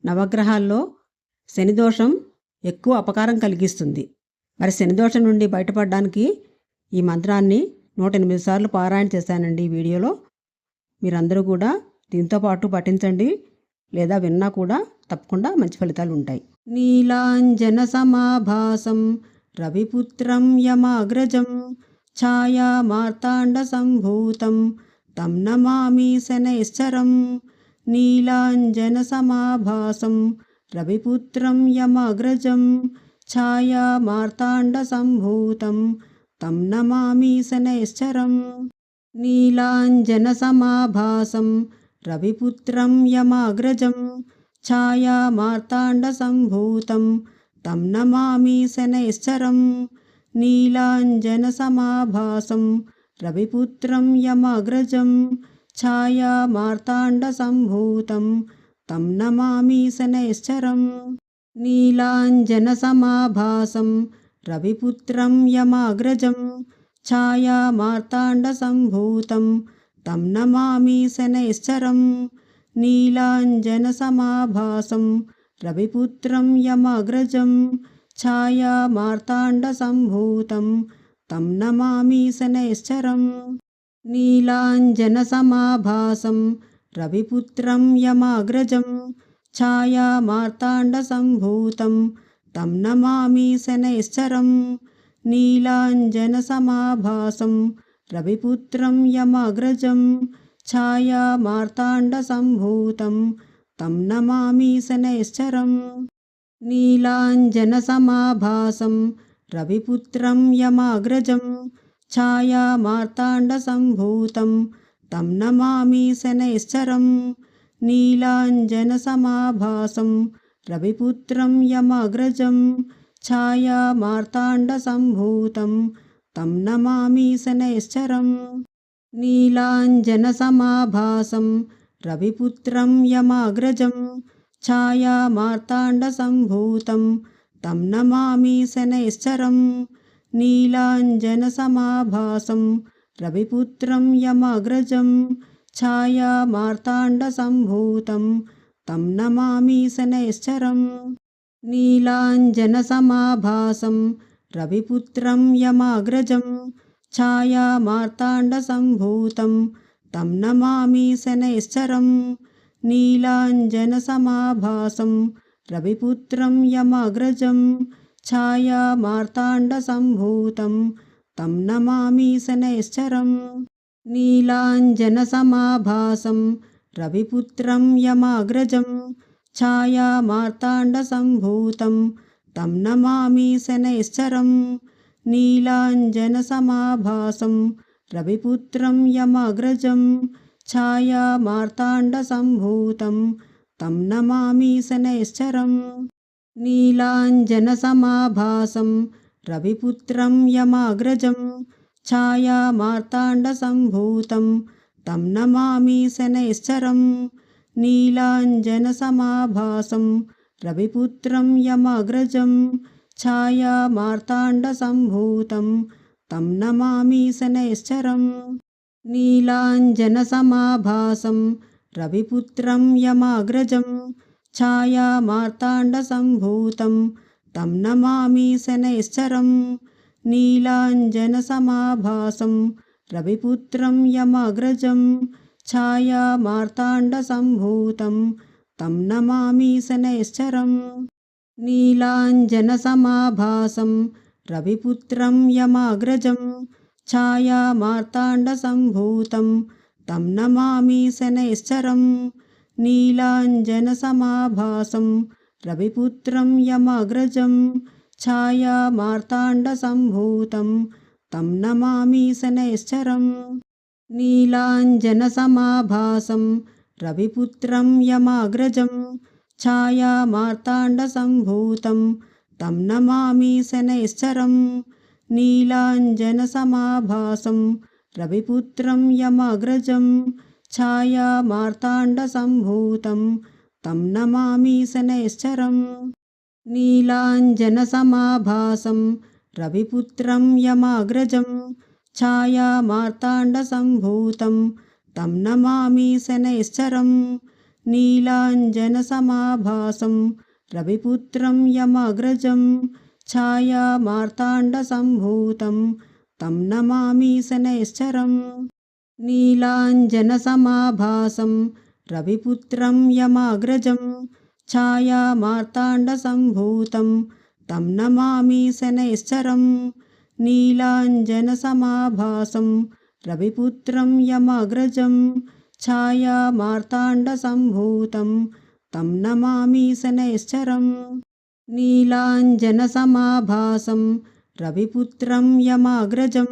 నవగ్రహాల్లో శనిదోషం ఎక్కువ అపకారం కలిగిస్తుంది. మరి శనిదోషం నుండి బయటపడడానికి ఈ మంత్రాన్ని 108 సార్లు పారాయణ చేశానండి ఈ వీడియోలో. మీరందరూ కూడా దీంతో పాటు పఠించండి, లేదా విన్నా కూడా తప్పకుండా మంచి ఫలితాలు ఉంటాయి. నీలాంజన సమాభాసం రవిపుత్రం యమాగ్రజం ఛాయా మార్తాండ సంభూతం తం నమామి శనైశ్చరం. నీలాంజన సమాభాసం రవిపుత్రం యమాగ్రజం ఛాయా మార్తాండ సంభూతం తం నమామి శనైశ్చరం. నీలాంజన సమాభాసం రవిపుత్రం యమాగ్రజం ఛాయా మార్తాండ సంభూతం తం నమామి శనైశ్చరం. నీలాంజన సమాభాసం రవిపుత్రం యమాగ్రజం ఛాయా మార్తాండ సంభూతం తం నమామి శనైశ్చరం. నీలాంజన సమాభాసం రవిపుత్రం యమాగ్రజం ఛాయా మార్తాండ సంభూతం తం నమామి శనైశ్చరం. నీలాంజన సమాభాసం రవిపుత్రం యమాగ్రజం ఛాయా మార్తాండ సంభూతం తం నమామి శనైశ్చరం. నీలాంజన సమాభాసం రవిపుత్రం యమాగ్రజం ఛాయా మార్తాండ సంభూతం తం నమామి శనైశ్చరం. నీలాంజన సమాభాసం రవిపుత్రం యమాగ్రజం ఛాయా మార్తాండ సంభూతం తం నమామి శనైశ్చరం. నీలాంజన సమాభాసం రవిపుత్రం యమాగ్రజం ఛాయా మార్తాండ సంభూతం తం నమామి శనైశ్చరం. నీలాంజన సమాభాసం రవిపుత్రం యమాగ్రజం ఛాయా మార్తాండ సంభూతం తం నమామి శనైశ్చరం. నీలాంజన సమాభాసం రవిపుత్రం యమాగ్రజం ఛాయా మార్తాండ సంభూతం తం నమామి శనైశ్చరం. నీలాంజన సమాభాసం రవిపుత్రం యమాగ్రజం ఛాయా మార్తాండ సంభూతం తం నమామి శనైశ్చరం. నీలాంజన సమాభాసం రవిపుత్రం యమాగ్రజం ఛాయా మార్తాండ సంభూతం తం నమామి శనైశ్చరం. నీలాంజన సమాభాసం రవిపుత్రం యమాగ్రజం ఛాయా మార్తాండ సంభూతం తం నమామి శనైశ్చరం. నీలాంజన సమాభాసం రవిపుత్రం యమాగ్రజం ఛాయా మార్తాండ సంభూతం తం నమామి శనైశ్చరం. నీలాంజన సమాభాసం రవిపుత్రం యమాగ్రజం ఛాయా మార్తాండ సంభూతం తం నమామి శనైశ్చరం. నీలాంజన సమాభాసం రవిపుత్రం యమాగ్రజం ఛాయా మార్తాండ సంభూతం తం నమామి శనైశ్చరం. నీలాంజన సమాభాసం రవిపుత్రం యమాగ్రజం ఛాయా మార్తాండ సంభూతం తం నమామి శనైశ్చరం. నీలాంజన సమాభాసం రవిపుత్రం యమాగ్రజం ఛాయా మార్తాండ సంభూతం తం నమామి శనైశ్చరం. నీలాంజన సమాభాసం రవిపుత్రం యమాగ్రజం ఛాయా మార్తాండ సంభూతం తం నమామి శనైశ్చరం. నీలాంజన సమాభాసం రవిపుత్రం యమాగ్రజం ఛాయా మార్తాండ సంభూతం తం నమామి శనైశ్చరం. నీలాంజన సమాభాసం రవిపుత్రం యమాగ్రజం ఛాయా మార్తాండ సంభూతం తం నమామి శనైశ్చరం. నీలాంజన సమాభాసం రవిపుత్రం యమాగ్రజం ఛాయా మార్తాండ సంభూతం తం నమామి శనైశ్చరం. నీలాంజన సమాభాసం రవిపుత్రం యమాగ్రజం ఛాయా మార్తాండ సంభూతం తం నమామి శనైశ్చరం. నీలాంజన సమాభాసం రవిపుత్రం యమాగ్రజం ఛాయా మార్తాండ సంభూతం తం నమామి శనైశ్చరం. నీలాంజనసమాభాసం రవిపుత్రం యమగ్రజం ఛాయామార్తాండసంభూతం తం నమామి శనైశ్చరం. నీలాంజనసమాభాసం రవిపుత్రం యమగ్రజం ఛాయామార్తాండసంభూతం తం నమామి శనైశ్చరం. నీలాంజనసమాభాసం రవిపుత్రం యమగ్రజం ఛాయామార్తాండసంభూతం తం నమామి శనైశ్చరం. నీలాంజనసమాభాసం రవిపుత్రం యమగ్రజం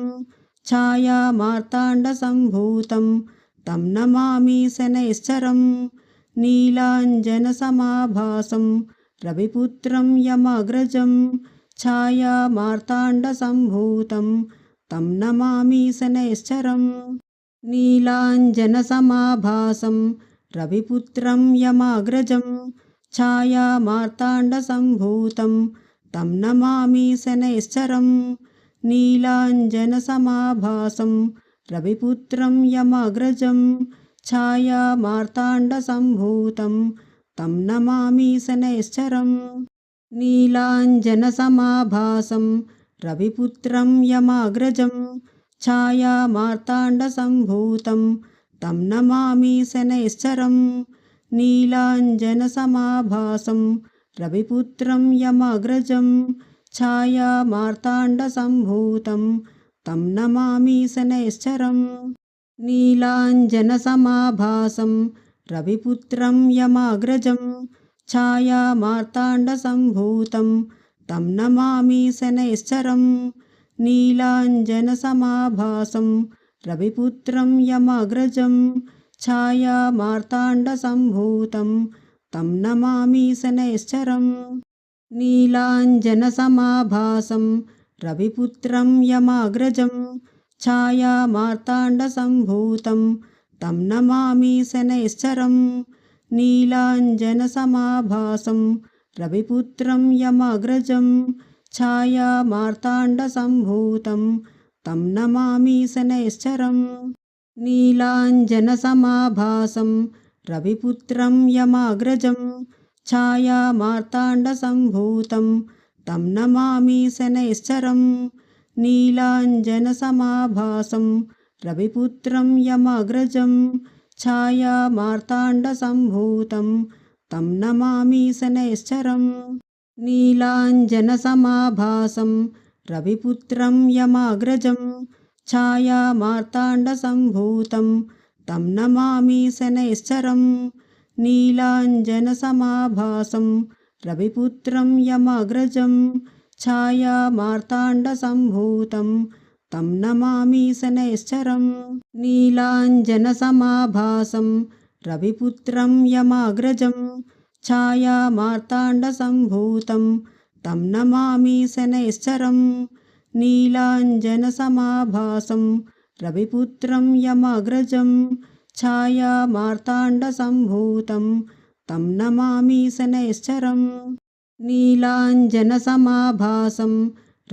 ఛాయామార్తాండసంభూతం తం నమామి శనైశ్చరం. నీలాంజనసమాభాసం రవిపుత్రం యమగ్రజం ఛాయామార్తాండసంభూతం తం నమామి శనైశ్చరం. నీలాంజనసమాభాసం రవిపుత్రం యమగ్రజం ఛాయామార్తాండసంభూతం తం నమామి శనైశ్చరం. నీలాంజనసమాభాసం రవిపుత్రం యమగ్రజం ఛాయామార్తాండసంభూతం తం నమామి శనైశ్చరం. నీలాంజనసమాభాసం రవిపుత్రం యమగ్రజం ఛాయామార్తాండసంభూతం తం నమామి శనైశ్చరం. నీలాంజనసమాభాసం రవిపుత్రం యమగ్రజం ఛాయామార్తాండసంభూతం తం నమామి శనైశ్చరం. నీలాంజనసమాభాసం రవిపుత్రం యమగ్రజం ఛాయామార్తాండసంభూతం తం నమామి శనైశ్చరం. నీలాంజనసమాభాసం రవిపుత్రం యమగ్రజం ఛాయామార్తాండసంభూతం తం నమామి శనైశ్చరం. నీలాంజనసమాభాసం రవిపుత్రం యమగ్రజం ఛాయామార్తాండసంభూతం తం నమామి శనైశ్చరం. నీలాంజనసమాభాసం రవిపుత్రం యమగ్రజం ఛాయామార్తాండసంభూతం తం నమామి శనైశ్చరం. నీలాంజనసమాభాసం రవిపుత్రం యమగ్రజం ఛాయామార్తాండసంభూతం తం నమామి శనైశ్చరం. నీలాంజనసమాభాసం రవిపుత్రం యమగ్రజం ఛాయామార్తాండసంభూతం తం నమామి శనైశ్చరం. నీలాంజనసమాభాసం రవిపుత్రం యమగ్రజం ఛాయామార్తాండసంభూతం తం నమామి శనైశ్చరం. నీలాంజనసమాభాసం రవిపుత్రం యమగ్రజం ఛాయామార్తాండసంభూతం తం నమామి శనైశ్చరం. నీలాంజనసమాభాసం రవిపుత్రం యమగ్రజం ఛాయామార్తాండసంభూతం తం నమామి శనైశ్చరం. నీలాంజనసమాభాసం రవిపుత్రం యమగ్రజం ఛాయామార్తాండసంభూతం తం నమామి శనైశ్చరం. నీలాంజనసమాభాసం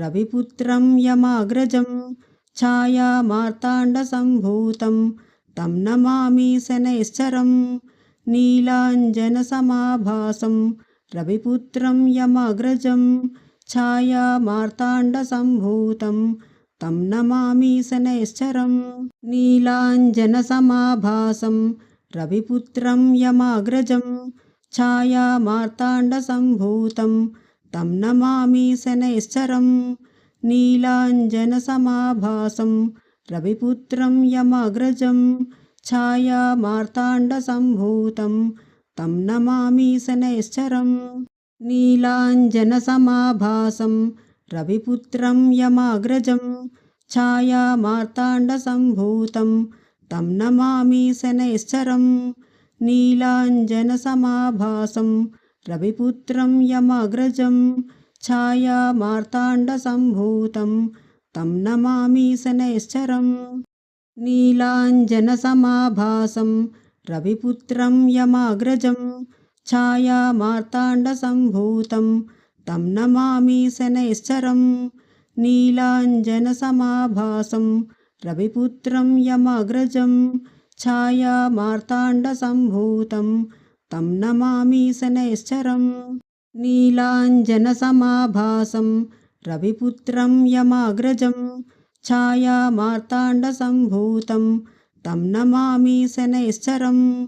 రవిపుత్రం యమగ్రజం ఛాయామార్తాండసంభూతం తం నమామి శనైశ్చరం. నీలాంజనసమాభాసం రవిపుత్రం యమగ్రజం ఛాయామార్తాండసంభూతం తం నమామి శనైశ్చరం. నీలాంజనసమాభాసం రవిపుత్రం యమగ్రజం ఛాయామార్తాండసంభూతం తం నమామి శనైశ్చరం. నీలాంజనసమాభాసం రవిపుత్రం యమగ్రజం ఛాయామార్తాండసంభూతం తం నమామి శనైశ్చరం. నీలాంజనసమాభాసం రవిపుత్రం యమగ్రజం ఛాయామార్తాండసంభూతం తం నమామి శనైశ్చరం. నీలాంజనసమాభాసం రవిపుత్రం యమగ్రజం ఛాయామార్తాండసంభూతం తం నమామి శనైశ్చరం. నీలాంజనసమాభాసం రవిపుత్రం యమగ్రజం ఛాయామార్తాండసంభూతం తం నమామి శనైశ్చరం. నీలాంజనసమాభాసం రవిపుత్రం యమగ్రజం ఛాయామార్తాండసంభూతం तं नमामि शनैश्चरम्। नीलाञ्जनसमाभासं रविपुत्रं यमाग्रजं छायामार्ताण्डसम्भूतं तं नमामि शनैश्चरम्।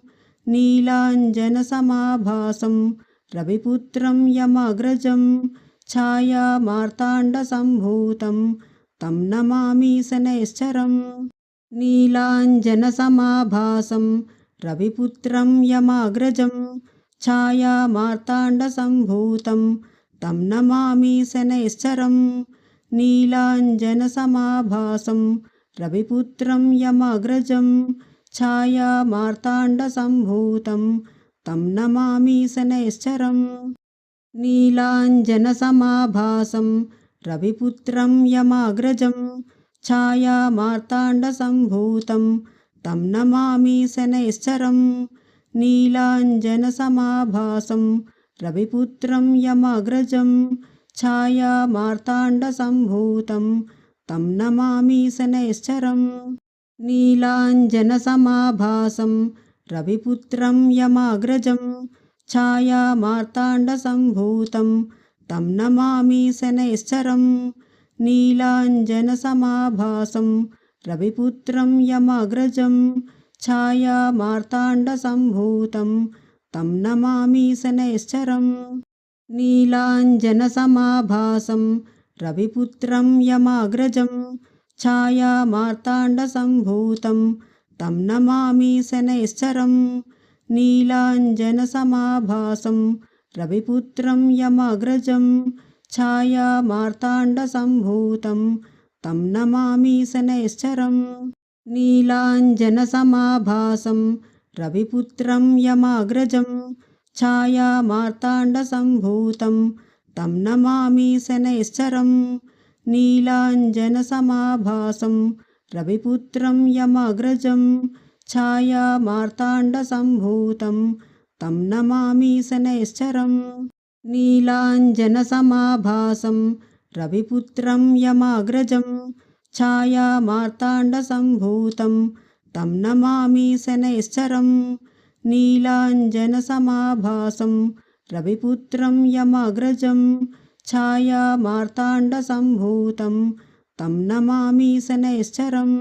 नीलाञ्जनसमाभासं रविपुत्रं यमाग्रजं छायामार्ताण्डसम्भूतं तं नमामि शनैश्चरम्। नीलाञ्जनसमाभासं रविपुत्रं यमाग्रजं छायामार्ताण्डसम्भूतं तं नमामि शनैश्चरम्। नीलाञ्जनसमाभासं रविपुत्रं यमाग्रजं छायामार्ताण्डसम्भूतं तं नमामि शनैश्चरम्। नीलाञ्जनसमाभासं रविपुत्रं यमाग्रजं छायामार्ताण्डसम्भूतं तं नमामि शनैश्चरम्। नीलाञ्जनसमाभासं रविपुत्रं यमाग्रजं छायामार्ताण्डसम्भूतं तं नमामि शनैश्चरम्। नीलाञ्जनसमाभासं रविपुत्रं यमाग्रजं छायामार्ताण्डसम्भूतं तं नमामि शनैश्चरम्। नीलाञ्जनसमाभासं रविपुत्रं यमाग्रजं छायामार्ताण्डसम्भूतं तं नमामि शनैश्चरम्। नीलाञ्जनसमाभासं रविपुत्रं यमाग्रजं छायामार्ताण्डसम्भूतं तं नमामि शनैश्चरम्। नीलाञ्जनसमाभासं रविपुत्रं यमाग्रजं छायामार्ताण्डसम्भूतं तं नमामि शनैश्चरम्। नीलाञ्जनसमाभासं रविपुत्रं यमाग्रजं छायामार्ताण्डसम्भूतं तं नमामि शनैश्चरम्। नीलाञ्जनसमाभासं रविपुत्रं यमाग्रजं छायामार्ताण्डसम्भूतं तं नमामि शनैश्चरम्। नीलाञ्जनसमाभासं रविपुत्रं यमाग्रजं छायामार्ताण्डसम्भूतं तं नमामि शनैश्चरम्। नीलाञ्जनसमाभासं रविपुत्रं यमाग्रजं छायामार्ताण्डसम्भूतं तं नमामि शनैश्चरम्।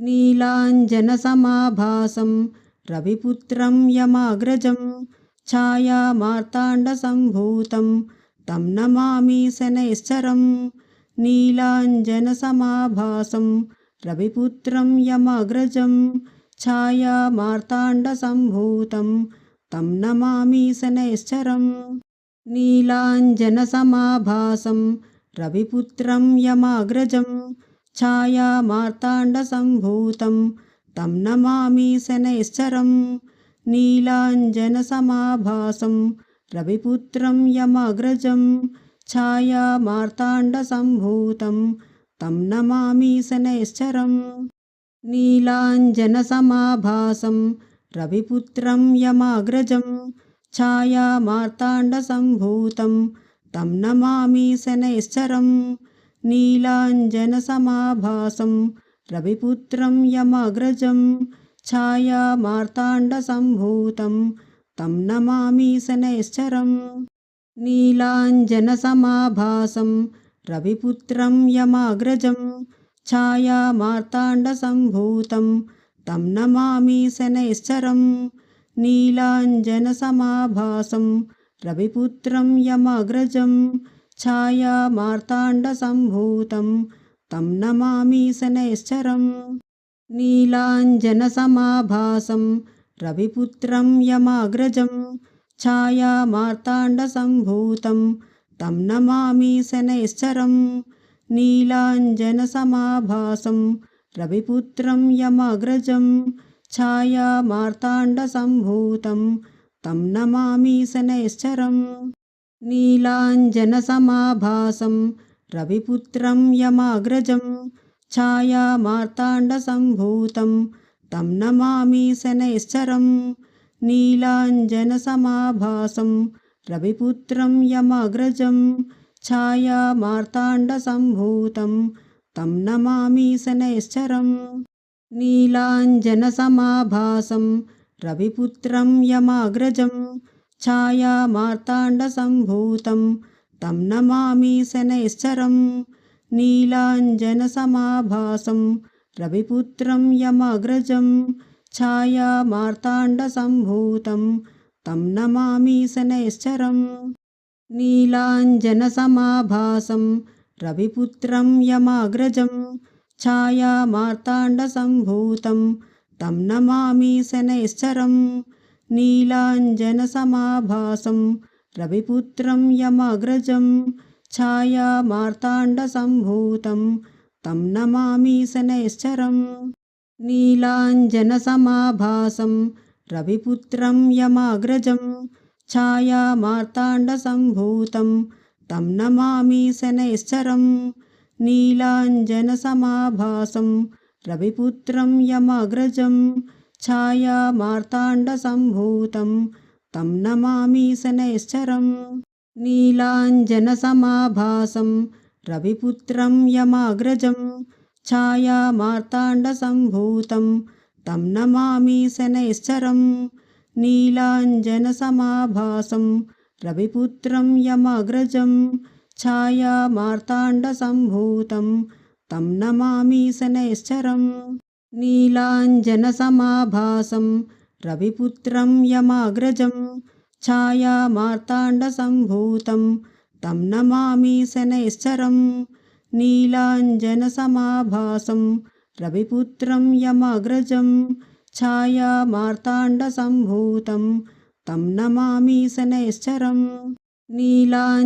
नीलाञ्जनसमाभासं रविपुत्रं यमाग्रजं छायामार्ताण्डसम्भूतं तं नमामि शनैश्चरम्। नीलाञ्जनसमाभासं रविपुत्रं यमाग्रजं छायामार्ताण्डसम्भूतं तं नमामि शनैश्चरम्। नीलाञ्जनसमाभासं रविपुत्रं यमाग्रजं छायामार्ताण्डसम्भूतं तं नमामि शनैश्चरम्। नीलाञ्जनसमाभासं रविपुत्रं यमाग्रजं छायामार्ताण्डसम्भूतं तं नमामि शनैश्चरम्। नीलाञ्जनसमाभासं रविपुत्रं यमाग्रजं छायामार्ताण्डसम्भूतं तं नमामि शनैश्चरम्। नीलाञ्जनसमाभासं रविपुत्रं यमाग्रजं छायामार्ताण्डसम्भूतं तं नमामि शनैश्चरम्। नीलाञ्जनसमाभासं रविपुत्रं यमाग्रजं छायामार्ताण्डसम्भूतं तं नमामि शनैश्चरम्। नीलाञ्जनसमाभासं रविपुत्रं यमाग्रजं छायामार्ताण्डसम्भूतं तं नमामि शनैश्चरम्। नीलाञ्जनसमाभासं रविपुत्रं यमाग्रजं छायामार्ताण्डसम्भूतं तं नमामि शनैश्चरम्। नीलाञ्जनसमाभासं रविपुत्रं यमाग्रजं छायामार्ताण्डसम्भूतं तं नमामि शनैश्चरम्। नीलाञ्जनसमाभासं रविपुत्रं यमाग्रजं छायामार्ताण्डसम्भूतं तं नमामि शनैश्चरम्। नीलाञ्जनसमाभासं रविपुत्रं यमाग्रजं छायामार्ताण्डसम्भूतं तं नमामि शनैश्चरम्। नीलाञ्जनसमाभासं रविपुत्रं यमाग्रजं छायामार्ताण्डसम्भूतं तं नमामि शनैश्चरं नीलाञ्जनसमाभासं रविपुत्रं यमाग्रजं छायामार्ताण्डसम्भूतं तं नमामि शनैश्चरं नीलाञ्जनसमाभासं रविपुत्रं यमाग्रजं छायामार्ताण्डसम्भूतं तं नमामि शनैश्चरं नीलाञ्जनसमाभासं रविपुत्रं यमाग्रजं छायामार्ताण्डसम्भूतं तं नमामि शनैश्चरं नीलाञ्जनसमाभासं रविपुत्रं यमाग्रजं छायामार्ताण्डसम्भूतं तं नमामि शनैश्चरं नीलाञ्जनसमाभासं रविपुत्रं यमाग्रजं छायामार्ताण्डसम्भूतं तं नमामि शनैश्चरं नीलाञ्जनसमाभासं रविपुत्रं यमाग्रजं छायामार्ताण्डसम्भूतं तं नमामि शनैश्चरं नीलाञ्जनसमाभासं रविपुत्रं यमाग्रजं छायामार्ताण्डसम्भूतं तं नमामि शनैश्चरं नीलाञ्जनसमाभासं रविपुत्रं यमाग्रजं छायामार्ताण्डसम्भूतं तं नमामि शनैश्चरं नीलाञ्जनसमाभासं रविपुत्रं यमाग्रजं छायामार्ताण्डसम्भूतं तं नमामि शनैश्चरं नीलाञ्जनसमाभासं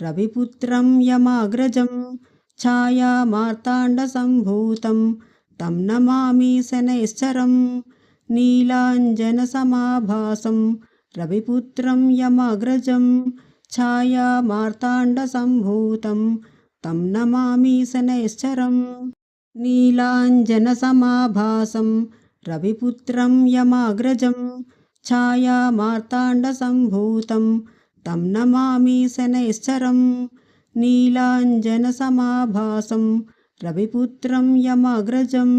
रविपुत्रं यमाग्रजं छायामार्ताण्डसम्भूतं तं नमामि शनैश्चरं नीलाञ्जनसमाभासं रविपुत्रं यमाग्रजं छायामार्ताण्डसम्भूतं तं नमामि शनैश्चरं नीलाञ्जनसमाभासं रविपुत्रं यमाग्रजं छायामार्ताण्डसम्भूतं तं नमामि शनैश्चरं नीलाञ्जनसमाभासं रविपुत्रं यमाग्रजं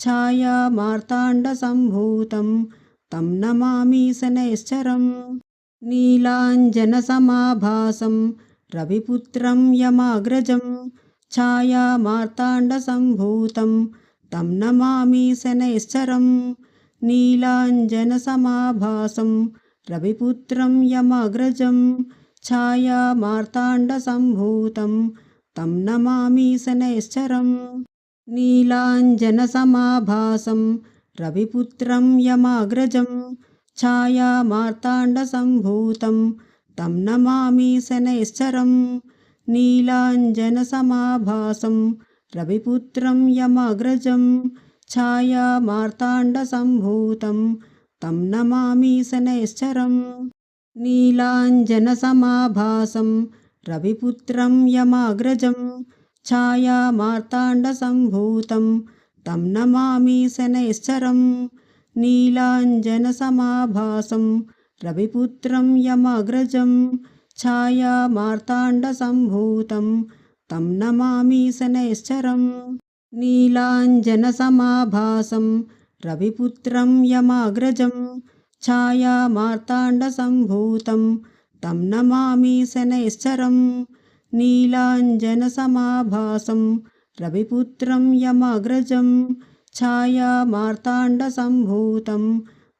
छायामार्ताण्डसम्भूतं तं नमामि शनैश्चरं नीलाञ्जनसमाभासं रविपुत्रं यमाग्रजं छायामार्ताण्डसम्भूतं तं नमामि शनैश्चरं नीलाञ्जनसमाभासं रविपुत्रं यमाग्रजं छायामार्ताण्डसम्भूतं तं नमामि शनैश्चरं नीलाञ्जनसमाभासं रविपुत्रं यमाग्रजं छायामार्ताण्डसम्भूतं तं नमामि शनैश्चरं नीलाञ्जनसमाभासं रविपुत्रं यमाग्रजं छायामार्ताण्डसम्भूतं तं नमामि शनैश्चरं नीलाञ्जनसमाभासं रविपुत्रं यमाग्रजं छायामार्ताण्डसम्भूतं तं नमामि शनैश्चरं नीलाञ्जनसमाभासं रविपुत्रं यमाग्रजं छायामार्ताण्डसम्भूतं तं नमामि शनैश्चरं नीलाञ्जनसमाभासं रविपुत्रं यमाग्रजं छायामार्ताण्डसम्भूतं तं नमामि शनैश्चरं नीलाञ्जनसमाभासं रविपुत्रं यमाग्रजं छायामार्ताण्डसम्भूतं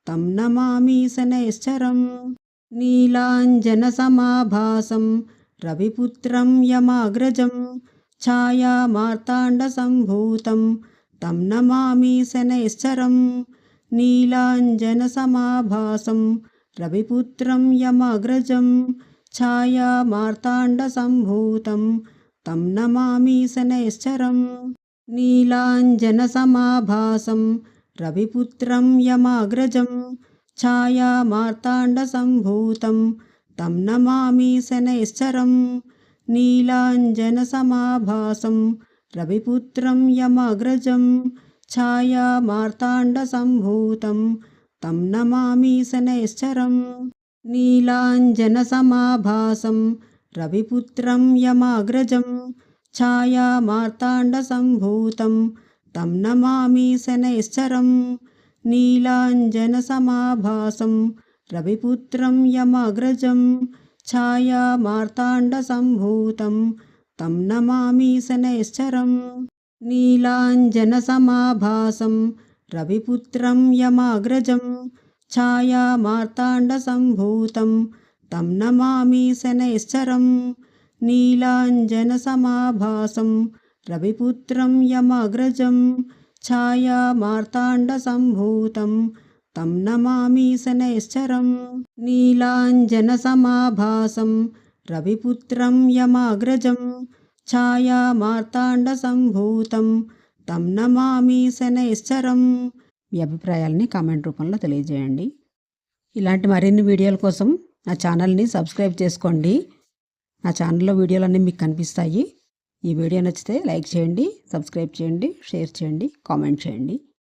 तं नमामि शनैश्चरं नीलाञ्जनसमाभासं रविपुत्रं यमाग्रजं छायामार्ताण्डसम्भूतं तं नमामि शनैश्चरं नीलाञ्जनसमाभासं रविपुत्रं यमाग्रजं छायामार्ताण्डसम्भूतं तं नमामि शनैश्चरं नीलाञ्जनसमाभासं रविपुत्रं यमाग्रजं छायामार्ताण्डसम्भूतं तं नमामि शनैश्चरं नीलाञ्जनसमाभासं रविपुत्रं यमाग्रजं छायामार्ताण्डसम्भूतं तं नमामि शनैश्चरं नीलाञ्जनसमाभासं रविपुत्रं यमाग्रजं छायामार्ताण्डसम्भूतं तं नमामि शनैश्चरं నీలాంజనసమాభాసం రవిపుత్రం యమాగ్రజం ఛాయామార్తాండసంభూతం తం నమామి శనైశ్చరం నీలాంజనసమాభాసం రవిపుత్రం యమాగ్రజం ఛాయామార్తాండసంభూతం తం నమామి శనైశ్చరం నీలాంజనసమాభాసం రవిపుత్రం యమాగ్రజం ఛాయామార్తాండసంభూతం తం నమామి శనైశ్చరం నీలాంజనసమాభాసం రవిపుత్రం యమాగ్రజం ఛాయామార్తాండసంభూతం తం నమామి శనైశ్చరం. మీ అభిప్రాయాలని కామెంట్ రూపంలో తెలియజేయండి. ఇలాంటి మరిన్ని వీడియోల కోసం నా ఛానల్ని సబ్స్క్రైబ్ చేసుకోండి. నా ఛానల్లో వీడియోలన్నీ మీకు కనిపిస్తాయి. ఈ వీడియో నచ్చితే లైక్ చేయండి, సబ్స్క్రైబ్ చేయండి, షేర్ చేయండి, కామెంట్ చేయండి.